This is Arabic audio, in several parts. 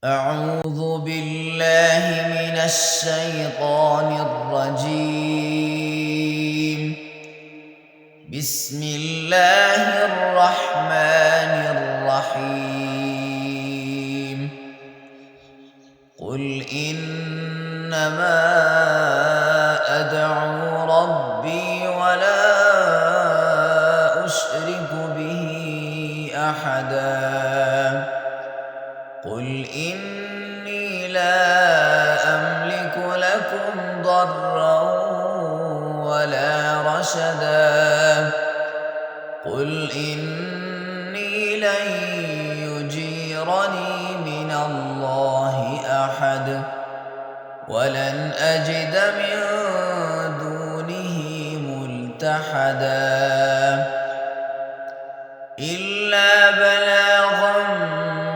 أعوذ بالله من الشيطان الرجيم. بسم الله الرحمن الرحيم. قل إنما أدعو ربي ولا أشرك به أحدا. قل إني لا أملك لكم ضرا ولا رشدا. قل إني لن يجيرني من الله أحد ولن أجد من دونه ملتحدا إلا بلاغا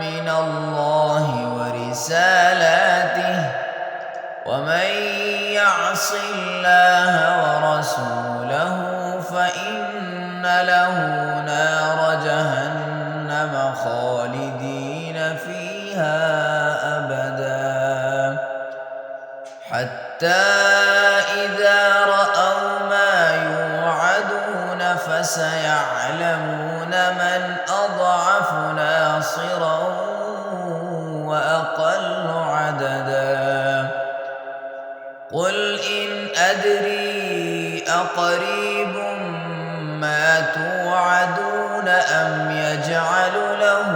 من الله ورسالاته ومن يعص الله ورسوله فإن له نار جهنم خالدين فيها أبدا حتى إذا رأوا ما يوعدون فسيعلمون من أضعف ناصرا وأقل عددا. قل إن أدري أقريب ما توعدون أم يجعل له